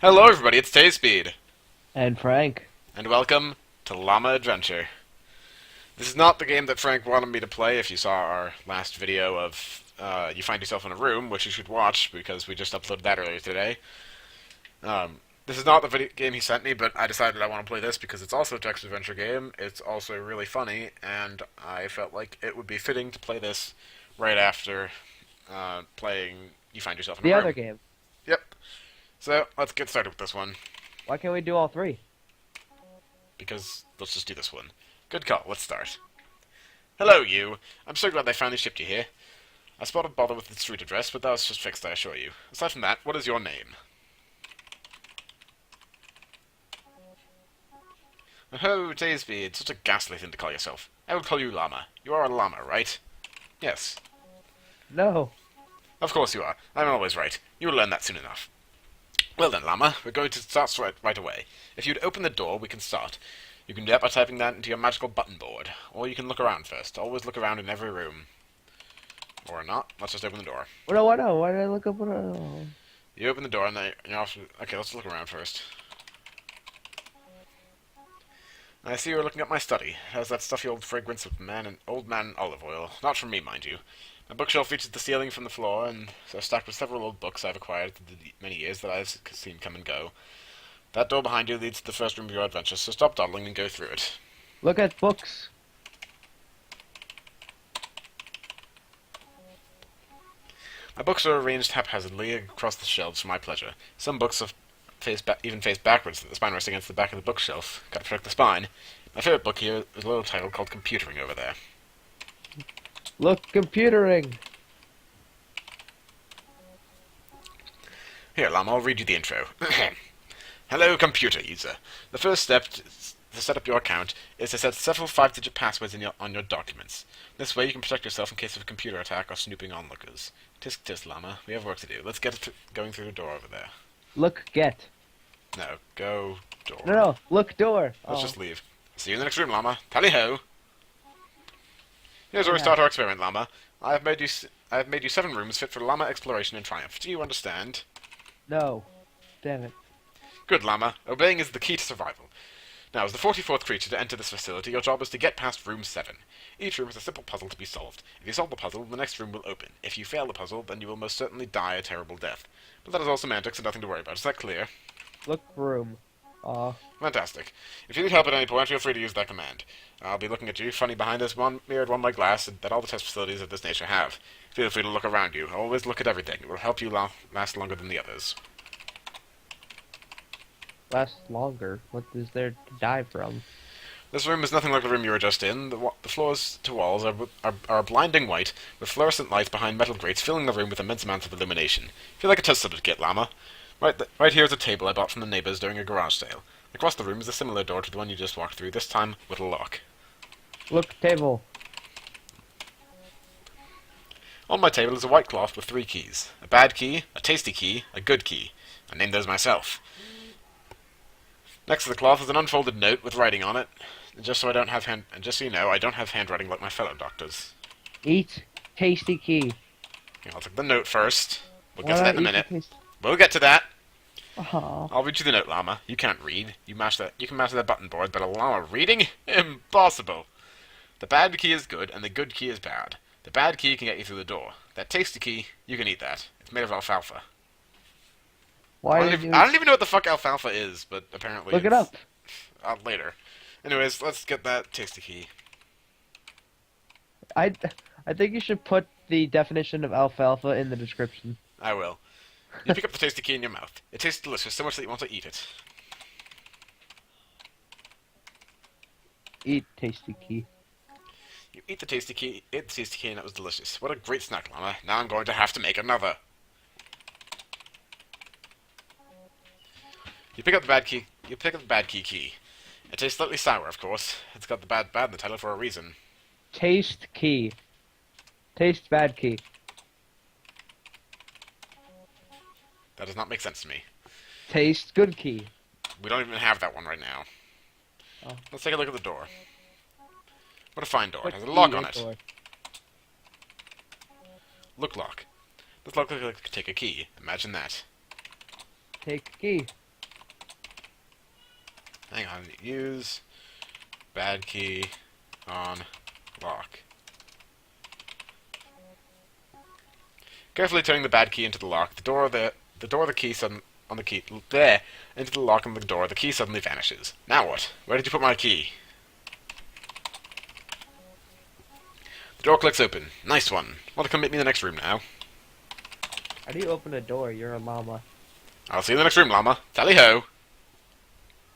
Hello everybody, it's TaZeSpeed, And Frank. and welcome to Llama Adventure. This is not the game that Frank wanted me to play if you saw our last video of you find yourself in a room, which you should watch because we just uploaded that earlier today. This is not the video game he sent me, but I decided I want to play this because it's also a text adventure game, it's also really funny, and I felt like it would be fitting to play this right after playing You Find Yourself in a The other Room. game. Yep, so let's get started with this one. Why can't we do all three? Because let's just do this one. Good call, let's start. Hello, you. I'm so glad they finally shipped you here. I spotted bother with the street address, but that was just fixed, I assure you. Aside from that, what is your name? Oh, TaZeSpeed, such a ghastly thing to call yourself. I will call you Llama. You are a llama, right? Yes. No. Of course you are. I'm always right. You will learn that soon enough. Well then, Llama, we're going to start right away. If you'd open the door, we can start. You can do that by typing that into your magical button board. Or you can look around first. Always look around in every room. Or not. Let's just open the door. Oh, no, no. Why did I look up? Oh. You open the door and then you're off. Okay, let's look around first. I see you're looking at my study. It has that stuffy old fragrance of old man olive oil. Not from me, mind you. My bookshelf reaches the ceiling from the floor, and are stacked with several old books I've acquired through the many years that I've seen come and go. That door behind you leads to the first room of your adventure, so stop dawdling and go through it. Look at books. My books are arranged haphazardly across the shelves for my pleasure. Some books are even face backwards, so the spine rests against the back of the bookshelf. Gotta protect the spine. My favorite book here is a little title called Computering over there. Look, computering. Here, Llama, I'll read you the intro. Hello, computer user. The first step to set up your account is to set several 5-digit passwords on your documents. This way you can protect yourself in case of a computer attack or snooping onlookers. Tisk tisk, Llama. We have work to do. Let's get going through the door over there. Look, get. No, go door. No. Look, door. Let's Oh. just leave. See you in the next room, Llama. Tally-ho! Here's where we Yeah. start our experiment, Llama. I have made you 7 rooms fit for llama exploration and triumph. Do you understand? No. Damn it. Good, Llama. Obeying is the key to survival. Now, as the 44th creature to enter this facility, your job is to get past room 7. Each room has a simple puzzle to be solved. If you solve the puzzle, the next room will open. If you fail the puzzle, then you will most certainly die a terrible death. But that is all semantics and nothing to worry about. Is that clear? Look, room. Aw. Fantastic. If you need help at any point, feel free to use that command. I'll be looking at you, funny behind this mirrored one-way glass that all the test facilities of this nature have. Feel free to look around you. Always look at everything. It will help you last longer than the others. Last longer. What is there to die from? This room is nothing like the room you were just in. The floors to walls are blinding white, with fluorescent lights behind metal grates filling the room with immense amounts of illumination. Feel like a test certificate, Llama. Right here is a table I bought from the neighbors during a garage sale. Across the room is a similar door to the one you just walked through, this time with a lock. Look, table. On my table is a white cloth with 3 keys. A bad key, a tasty key, a good key. I named those myself. Next to the cloth is an unfolded note with writing on it. And just so you know, I don't have handwriting like my fellow doctors. Eat. Tasty key. Okay, I'll take the note first. We'll Why get to that not in a eat the minute. taste- We'll get to that. Aw. I'll read you the note, Llama. You can't read. You can master that button board, but a llama reading? Impossible. The bad key is good, and the good key is bad. The bad key can get you through the door. That tasty key, you can eat that. It's made of alfalfa. Why I did don't, you... even, I don't even know what the fuck alfalfa is, but apparently Look it it's... up. Later. Anyways, let's get that tasty key. I think you should put the definition of alfalfa in the description. I will. You pick up the tasty key in your mouth. It tastes delicious, so much that you want to eat it. Eat tasty key. You eat the tasty key, and it was delicious. What a great snack, Llama. Now I'm going to have to make another. You pick up the bad key. You pick up the bad key. It tastes slightly sour, of course. It's got the bad in the title for a reason. Taste key. Taste bad key. That does not make sense to me. Taste good key. We don't even have that one right now. Oh. Let's take a look at the door. What a fine door. It What has a key lock on is it. door? Look lock. This lock looks like it could take a key. Imagine that. Take key. Hang on. Use bad key on lock. Carefully turning the bad key into the lock, the key suddenly on the key there into the lock on the door. The key suddenly vanishes. Now what? Where did you put my key? The door clicks open. Nice one. Want to come meet me in the next room now? How do you open a door? You're a llama. I'll see you in the next room, llama. Tally ho!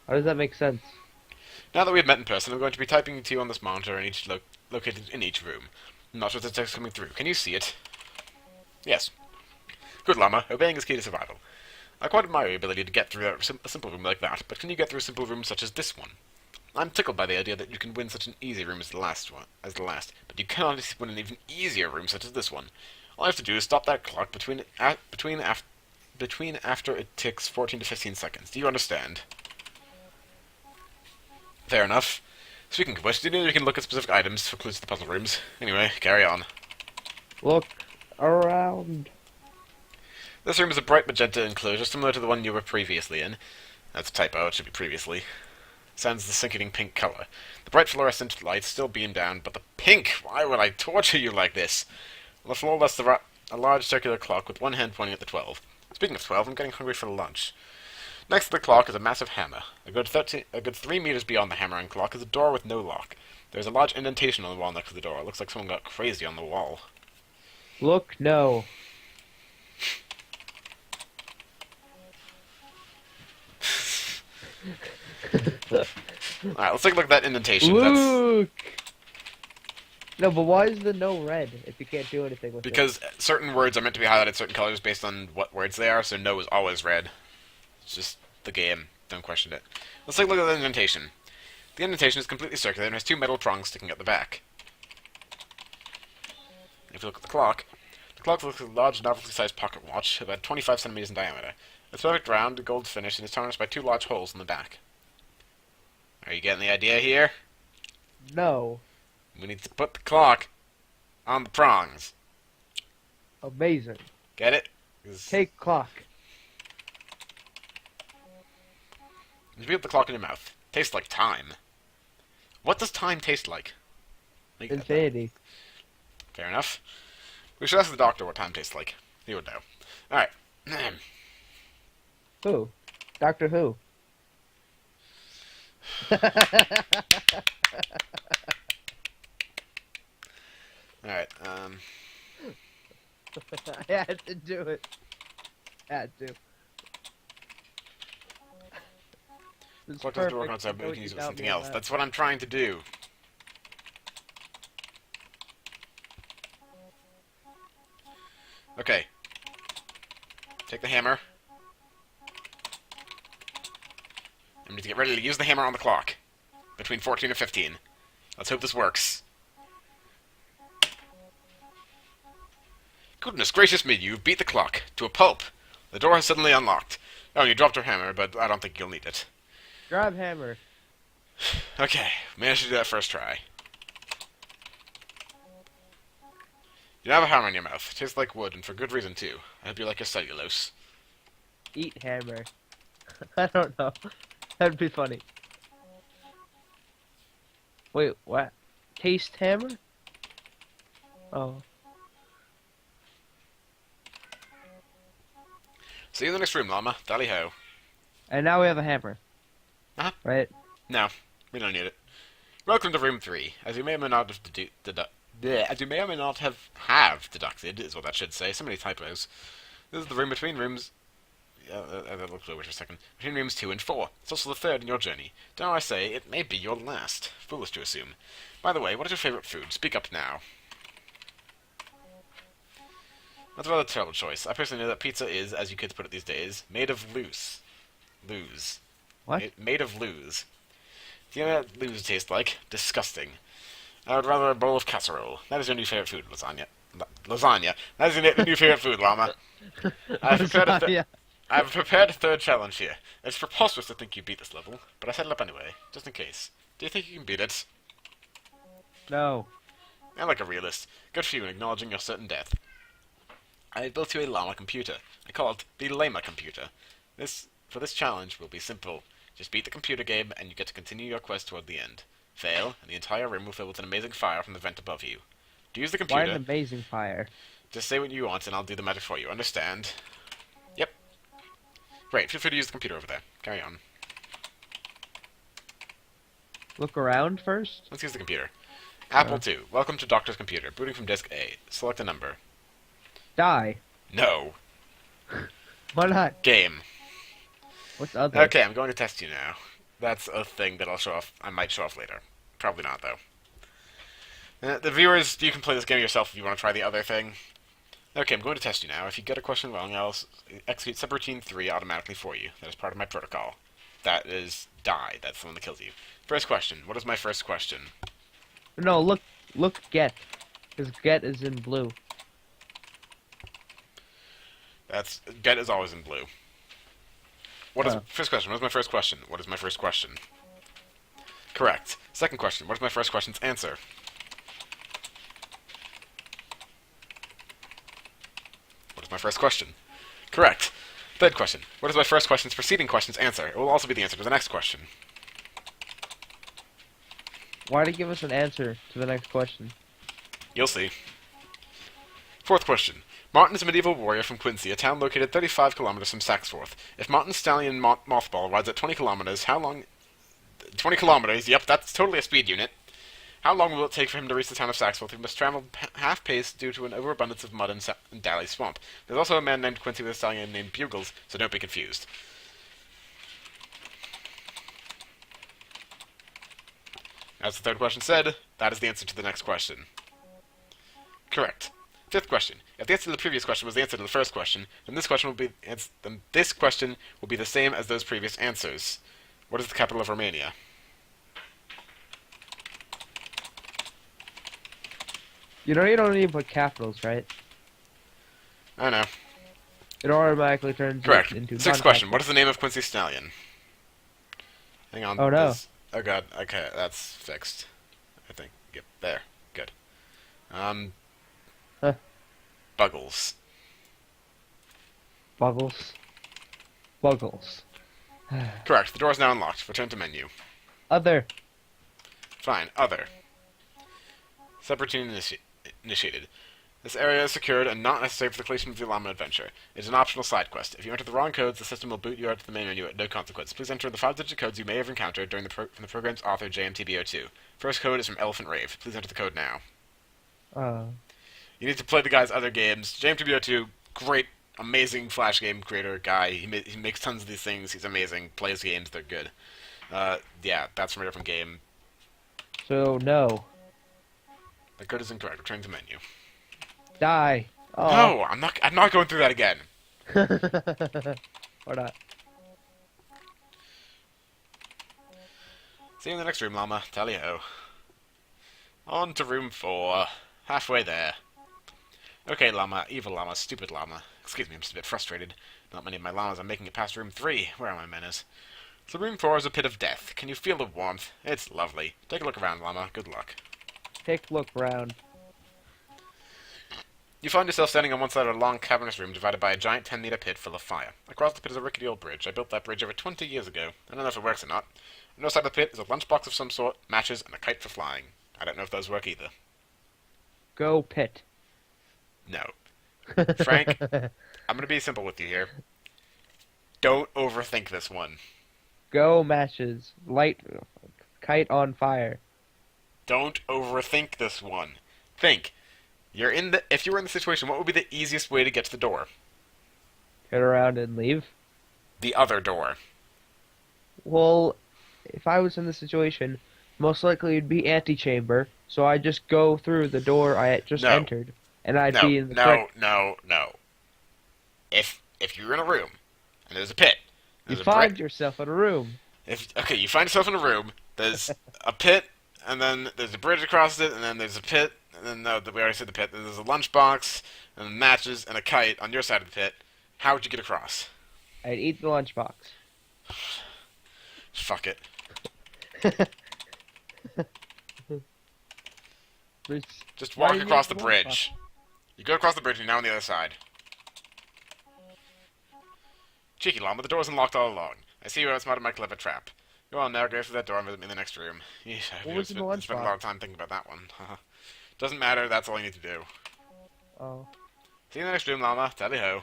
How does that make sense? Now that we have met in person, I'm going to be typing to you on this monitor in located in each room. Not with the text coming through. Can you see it? Yes. Good, llama. Obeying is key to survival. I quite admire your ability to get through a simple room like that, but can you get through a simple room such as this one? I'm tickled by the idea that you can win such an easy room as the last, but you cannot win an even easier room such as this one. All I have to do is stop that clock between after it ticks 14 to 15 seconds. Do you understand? Fair enough. Speaking of which, do you know you can look at specific items for clues to the puzzle rooms? Anyway, carry on. Look around. This room is a bright magenta enclosure similar to the one you were previously in. That's a typo, it should be previously. Sans the sickening pink color. The bright fluorescent lights still beam down, but the pink! Why would I torture you like this? On the floor rests a large circular clock with one hand pointing at the 12. Speaking of 12, I'm getting hungry for lunch. Next to the clock is a massive hammer. A good 3 meters beyond the hammer and clock is a door with no lock. There's a large indentation on the wall next to the door. It looks like someone got crazy on the wall. Look, no. Alright, let's take a look at that indentation. Look! No, but why is the no red if you can't do anything with it? Because certain words are meant to be highlighted certain colors based on what words they are, so no is always red. It's just the game. Don't question it. Let's take a look at the indentation. The indentation is completely circular and has 2 metal prongs sticking at the back. If you look at the clock looks like a large, novelty-sized pocket watch, about 25 centimeters in diameter. It's perfect round, gold finish, and is tarnished by 2 large holes in the back. Are you getting the idea here? No. We need to put the clock on the prongs. Amazing. Get it? Take clock. You put the clock in your mouth. Tastes like time. What does time taste like? Infinity. Fair enough. We should ask the doctor what time tastes like. He would know. Alright. Who? Doctor Who? Alright, I had to do it. Had to. Clock doesn't work on its own, but we can use it with something else. That's what I'm trying to do. Okay. Take the hammer. I need to get ready to use the hammer on the clock. Between 14 and 15. Let's hope this works. Goodness gracious me, you beat the clock. To a pulp. The door has suddenly unlocked. Oh, you dropped your hammer, but I don't think you'll need it. Grab hammer. Okay, managed to do that first try. You now have a hammer in your mouth. It tastes like wood, and for good reason, too. I hope you like your cellulose. Eat hammer. I don't know. That'd be funny. Wait, what? Taste hammer? Oh. See you in the next room, llama. Dally ho. And now we have a hammer. Uh-huh. Right? No, we don't need it. Welcome to room 3. As you may or may not have deducted, is what that should say. So many typos. This is the room between rooms. That looks over for a second. Between rooms 2 and 4. It's also the third in your journey. Dare I say, it may be your last. Foolish to assume. By the way, what is your favorite food? Speak up now. That's a rather terrible choice. I personally know that pizza is, as you kids put it these days, made of loose. Lose. What? Made of lose. Do you know what lose tastes like? Disgusting. I would rather a bowl of casserole. That is your new favorite food, lasagna. Lasagna. That is your new favorite food, llama. I've prepared a third challenge here. It's preposterous to think you beat this level, but I set it up anyway, just in case. Do you think you can beat it? No. I'm like a realist. Good for you in acknowledging your certain death. I built you a llama computer. I call it the Llama computer. For this challenge will be simple. Just beat the computer game, and you get to continue your quest toward the end. Fail, and the entire room will fill with an amazing fire from the vent above you. To use the Why an computer, amazing fire? just say what you want, and I'll do the magic for you. Understand? Yep. Great, feel free to use the computer over there. Carry on. Look around first? Let's use the computer. Apple II. Welcome to Doctor's computer. Booting from disk A. Select a number. Die. No. Why not? Game. What's other? Okay, I'm going to test you now. That's a thing that I'll show off. I might show off later. Probably not, though. The viewers, you can play this game yourself if you want to try the other thing. Okay, I'm going to test you now. If you get a question wrong, I'll execute subroutine 3 automatically for you. That is part of my protocol. That is die. That's the one that kills you. First question. What is my first question? No, look, get. Because get is in blue. That's get is always in blue. What is first question? What is my first question? What is my first question? Correct. Second question. What is my first question's answer? What is my first question? Correct. Third question. What is my first question's preceding question's answer? It will also be the answer to the next question. Why to give us an answer to the next question? You'll see. Fourth question. Martin is a medieval warrior from Quincy, a town located 35 kilometers from Saxforth. If Martin's stallion Mothball rides at 20 kilometers, how long... 20 kilometers, yep, that's totally a speed unit. How long will it take for him to reach the town of Saxforth? He must travel half-pace due to an overabundance of mud in Daly Swamp. There's also a man named Quincy with a stallion named Bugles, so don't be confused. As the third question said, that is the answer to the next question. Correct. Fifth question. If the answer to the previous question was the answer to the first question, then this question will be the same as those previous answers. What is the capital of Romania? You don't need to put capitals, right? I know. It automatically turns Correct. it into Sixth question. What is the name of Quincy's stallion? Hang on. Oh no. Oh god. Okay, that's fixed. I think. Yep. There. Good. Huh. Buggles. Buggles. Buggles. Correct. The door is now unlocked. Return to menu. Other. Fine. Other. Subroutine initiated. This area is secured and not necessary for the completion of the Llama Adventure. It is an optional side quest. If you enter the wrong codes, the system will boot you out to the main menu at no consequence. Please enter the 5-digit codes you may have encountered during from the program's author, JMTBO2. First code is from Elephant Rave. Please enter the code now. You need to play the guy's other games. JMTBO2, great, amazing Flash game creator guy. He makes tons of these things. He's amazing. Plays games. They're good. Yeah, that's from a different game. So, no. The code is incorrect. Return to menu. Die. Oh. No, I'm not going through that again. Or not. See you in the next room, Llama. Tally-ho. On to room 4. Halfway there. Okay, Llama. Evil Llama. Stupid Llama. Excuse me, I'm just a bit frustrated. Not many of my llamas are making it past room 3. Where are my manners? So room 4 is a pit of death. Can you feel the warmth? It's lovely. Take a look around, Llama. Good luck. Take a look around. You find yourself standing on one side of a long, cavernous room divided by a giant 10-meter pit full of fire. Across the pit is a rickety old bridge. I built that bridge over 20 years ago. I don't know if it works or not. On the other side of the pit is a lunchbox of some sort, matches, and a kite for flying. I don't know if those work either. Go pit. No. Frank, I'm going to be simple with you here. Don't overthink this one. Go matches. Light kite on fire. Don't overthink this one. Think. If you were in the situation, what would be the easiest way to get to the door? Turn around and leave. The other door. Well, if I was in the situation, most likely it'd be antechamber, so I'd just go through the door I just entered, and I'd be in the No. If you're in a room, and there's a pit... You find yourself in a room. You find yourself in a room, there's a pit, and then there's a bridge across it, and then there's a pit, and then, no, we already said the pit, then there's a lunchbox, and matches, and a kite on your side of the pit. How would you get across? I'd eat the lunchbox. Fuck it. Just walk across the bridge. You go across the bridge, and you're now on the other side. Cheeky Llama, the door's unlocked all along. I see you outsmarted my clever trap. Go on now, go through that door and visit me in the next room. Yeesh, What I've was in the spent a lot of lunchbox? time thinking about that one. Doesn't matter, that's all you need to do. Oh, See you in the next room, Llama. Tally-ho.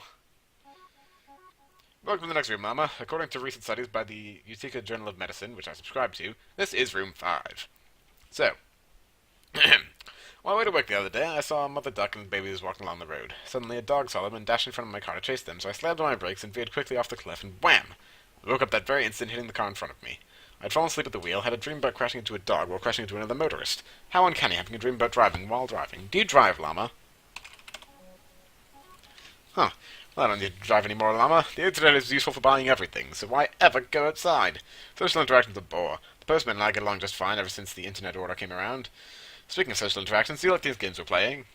Welcome to the next room, Llama. According to recent studies by the Utica Journal of Medicine, which I subscribe to, this is room 5. So, while I went to work the other day, I saw a mother duck and babies walking along the road. Suddenly, a dog saw them and dashed in front of my car to chase them, so I slammed on my brakes and veered quickly off the cliff, and wham! I woke up that very instant, hitting the car in front of me. I'd fallen asleep at the wheel, had a dream about crashing into a dog while crashing into another motorist. How uncanny having a dream about driving while driving. Do you drive, Llama? Huh. Well, I don't need to drive anymore, Llama. The internet is useful for buying everything, so why ever go outside? Social interaction's a bore. The postman and I get along just fine ever since the internet order came around. Speaking of social interactions, do you like these games we're playing?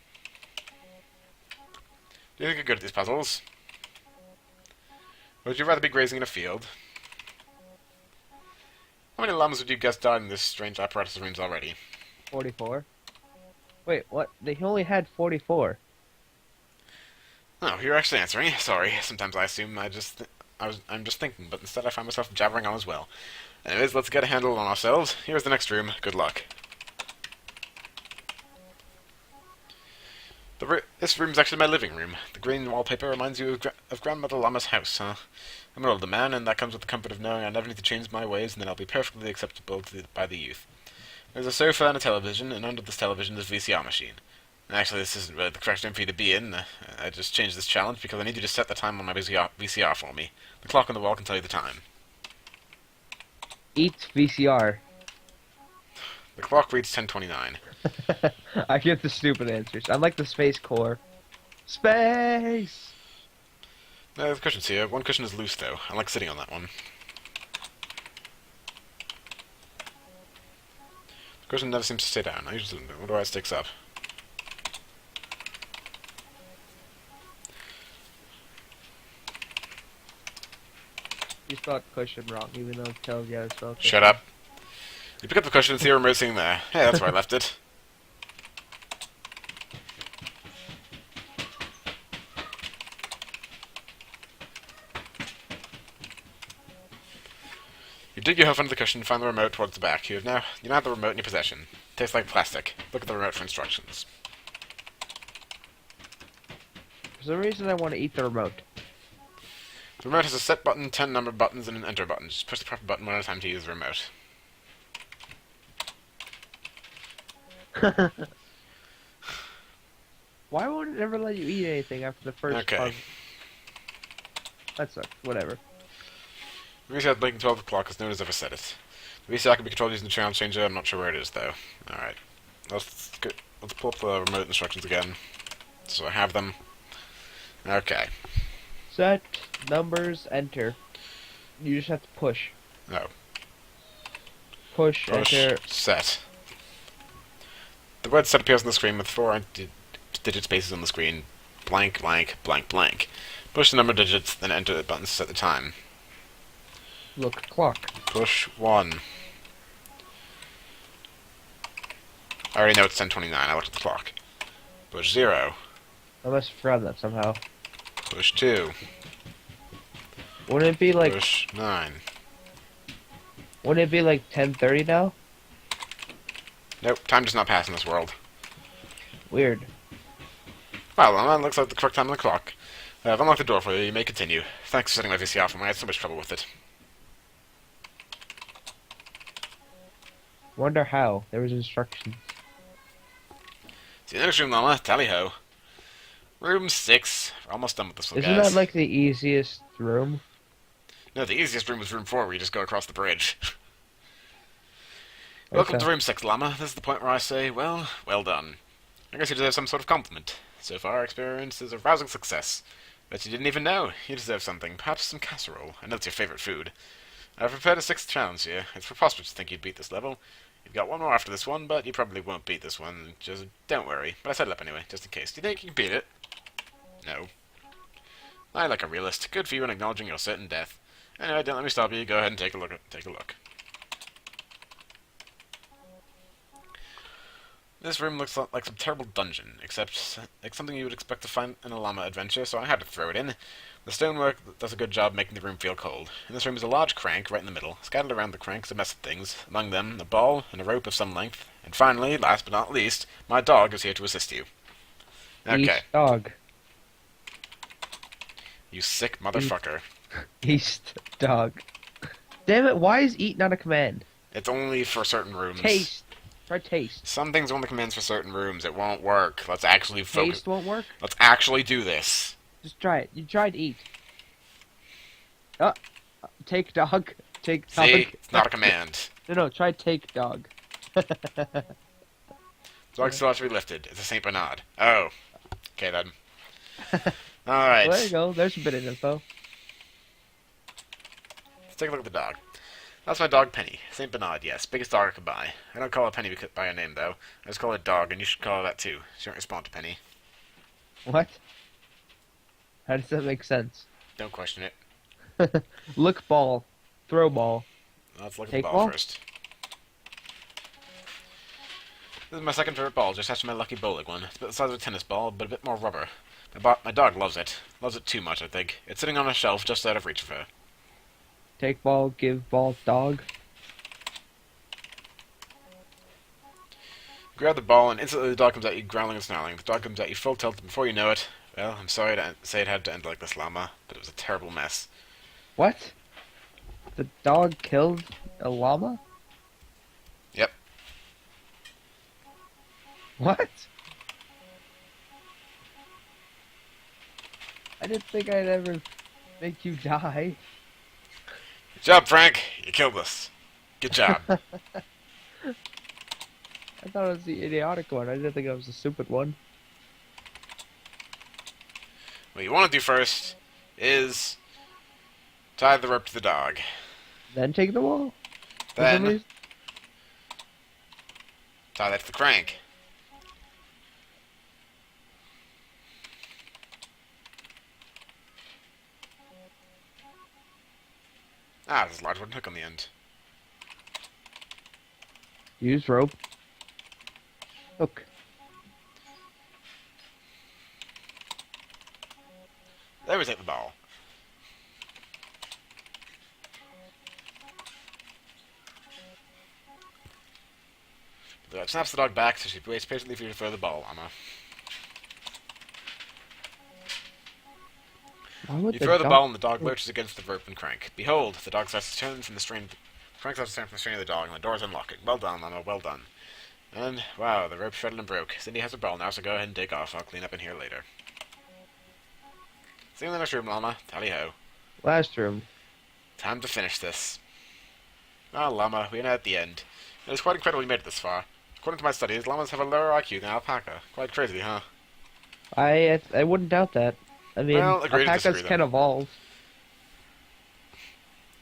Do you think you're good at these puzzles? Or would you rather be grazing in a field? How many llamas would you guess died in this strange apparatus of rooms already? 44. Wait, what? They only had 44. Oh, you're actually answering. Sorry. Sometimes I assume I'm just thinking, but instead I find myself jabbering on as well. Anyways, let's get a handle on ourselves. Here's the next room. Good luck. This room is actually my living room. The green wallpaper reminds you of Grandmother Llama's house, huh? I'm an older man, and that comes with the comfort of knowing I never need to change my ways, and that I'll be perfectly acceptable by the youth. There's a sofa and a television, and under this television is a VCR machine. Actually, this isn't really the correct room for you to be in. I just changed this challenge because I need you to set the time on my VCR for me. The clock on the wall can tell you the time. Eat VCR. The clock reads 10:29. I get the stupid answers. I'm like the Space Corps. Space! The cushion's here. One cushion is loose, though. I like sitting on that one. The cushion never seems to stay down. I usually wonder why it sticks up. You spelled cushion wrong, even though it tells you how to spell cushion. Shut up. You pick up the cushion and see a remote sitting there. Hey, that's where I left it. You dig your hoof under the cushion and find the remote towards the back. You now have the remote in your possession. It tastes like plastic. Look at the remote for instructions. For some reason, I want to eat the remote. The remote has a set button, 10 number buttons, and an enter button. Just push the proper button one at a time to use the remote. Why won't it ever let you eat anything after the first puzzle? That sucks. Whatever. The VCR blinking 12 o'clock as no one has ever said it. The VCR can be controlled using the channel changer. I'm not sure where it is, though. Alright. Let's pull up the remote instructions again. So I have them. Okay. Set, numbers, enter. You just have to push. No. Push, enter. Set. The word set appears on the screen with 4 digit spaces on the screen. Blank, blank, blank, blank. Push the number of digits, then enter the button to set the time. Look, clock. Push 1. I already know it's 10:29. I looked at the clock. Push 0. I must have forgotten that somehow. Push 2. Wouldn't it be like... Push 9. Wouldn't it be like 10:30 now? Nope, time does not pass in this world. Weird. Well, that looks like the correct time on the clock. I've unlocked the door for you. You may continue. Thanks for setting my VCR for me. I had so much trouble with it. Wonder how. There was instructions. See you in the next room, Llama. Tally-ho. Room 6. We're almost done with this one, Isn't guys. that like the easiest room? No, the easiest room is room 4, where you just go across the bridge. Welcome to room 6, Llama. This is the point where I say, well done. I guess you deserve some sort of compliment. So far, our experience is a rousing success. Bet you didn't even know. You deserve something. Perhaps some casserole. I know it's your favorite food. I've prepared a 6th challenge here. It's preposterous to think you'd beat this level. You've got one more after this one, but you probably won't beat this one. Just don't worry. But I set it up anyway, just in case. Do you think you can beat it? No. I like a realist. Good for you in acknowledging your certain death. Anyway, don't let me stop you. Go ahead and take a look. This room looks like some terrible dungeon, except like something you would expect to find in a Llama Adventure, so I had to throw it in. The stonework does a good job making the room feel cold. In this room is a large crank right in the middle. Scattered around the crank is a mess of things, among them a ball and a rope of some length. And finally, last but not least, my dog is here to assist you. Okay, East dog. you sick East, motherfucker. east dog. Damn it, why is eat not a command? It's only for certain rooms. Taste. Try taste. Some things are only commands for certain rooms. It won't work. Let's actually focus. Taste won't work? Let's actually do this. Just try it. You tried eat. Uh, take dog. Take dog. See? It's not a command. No, try take dog. Dog still has to be lifted. It's a Saint Bernard. Oh. Okay then. Well, there you Alright. go. There's a bit of info. Let's take a look at the dog. That's my dog Penny. Saint Bernard, yes. Biggest dog I could buy. I don't call her Penny by her name though. I just call her dog, and you should call her that too. She won't respond to Penny. What? How does that make sense? Don't question it. Look ball. Throw ball. Let's look at Take the ball ball? first. This is my second favorite ball, just after my lucky bowling one. It's about the size of a tennis ball, but a bit more rubber. My dog loves it. Loves it too much, I think. It's sitting on a shelf just out of reach of her. Take ball, give ball, dog. Grab the ball, and instantly the dog comes at you growling and snarling. The dog comes at you full tilt, and before you know it, well, I'm sorry to say it had to end like this, Llama, but it was a terrible mess. What? The dog killed a llama? Yep. What? I didn't think I'd ever make you die. Good job, Frank. You killed us. Good job. I thought it was the idiotic one. I didn't think it was the stupid one. What you want to do first is tie the rope to the dog. Then take the ball? For some Then reason? tie that to the crank. Ah, there's a large wooden hook on the end. Use rope. Hook. There we take the ball. The dog snaps the dog back, so she waits patiently for you to throw the ball, Llama. Why would You throw the dog- ball and the dog lurches against the rope and crank. Behold, the dog starts to turn from the strain. Crank starts to turn from the strain of the dog, and the door is unlocking. Well done, Llama, well done. And, wow, the rope shredded and broke. Cindy has a ball now, so go ahead and take off. I'll clean up in here later. See you in the next room, Llama. Tally-ho. Last room. Time to finish this. Ah, Llama, we are now at the end. It is quite incredible we made it this far. According to my studies, llamas have a lower IQ than alpaca. Quite crazy, huh? I wouldn't doubt that. I mean, Well, agree to alpacas disagree, then. can evolve.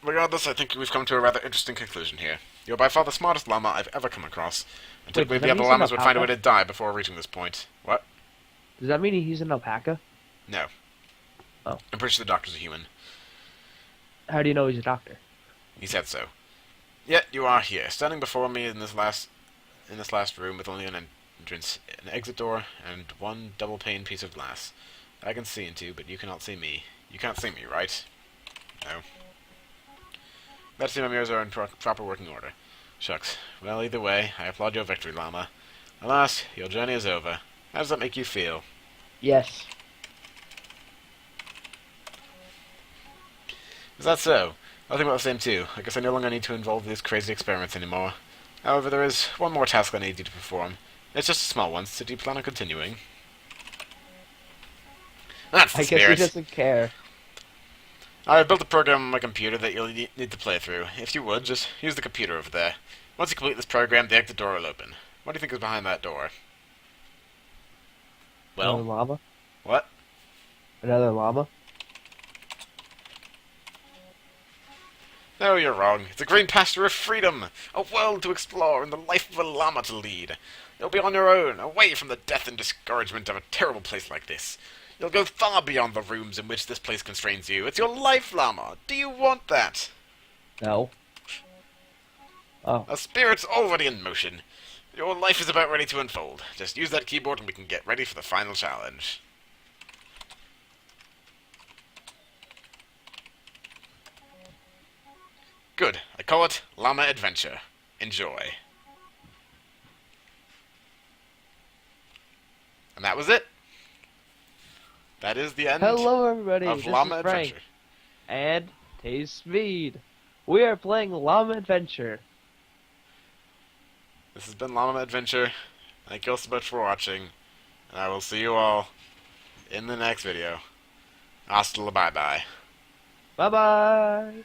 Regardless, I think we've come to a rather interesting conclusion here. You're by far the smartest llama I've ever come across. I Wait, typically does the that other mean he's llamas an would find a way alpaca? to die before reaching this point. What? Does that mean he's an alpaca? No. Oh. I'm pretty sure the doctor's a human. How do you know he's a doctor? He said so. Yet you are here, standing before me in this last room with only an entrance, an exit door, and one double-pane piece of glass. I can see into, but you cannot see me. You can't see me, right? No. Let's see my mirrors are in proper working order. Shucks. Well, either way, I applaud your victory, Llama. Alas, your journey is over. How does that make you feel? Yes. Is that so? I think about the same too. I guess I no longer need to involve these crazy experiments anymore. However, there is one more task I need you to perform. It's just a small one, so do you plan on continuing? That's the I guess he spirit. doesn't care. I built a program on my computer that you'll need to play through. If you would, just use the computer over there. Once you complete this program, the exit door will open. What do you think is behind that door? Another Well, llama? what? Another llama? No, you're wrong. It's a green pasture of freedom, a world to explore, and the life of a llama to lead. You'll be on your own, away from the death and discouragement of a terrible place like this. You'll go far beyond the rooms in which this place constrains you. It's your life, llama. Do you want that? No. Oh. A spirit's already in motion. Your life is about ready to unfold. Just use that keyboard and we can get ready for the final challenge. Good. I call it Llama Adventure. Enjoy. And that was it. That is the end Hello, everybody. of This is Llama Frank Adventure. and TaZeSpeed. We are playing Llama Adventure. This has been Llama Adventure. Thank you all so much for watching, and I will see you all in the next video. Hasta la bye bye. Bye bye.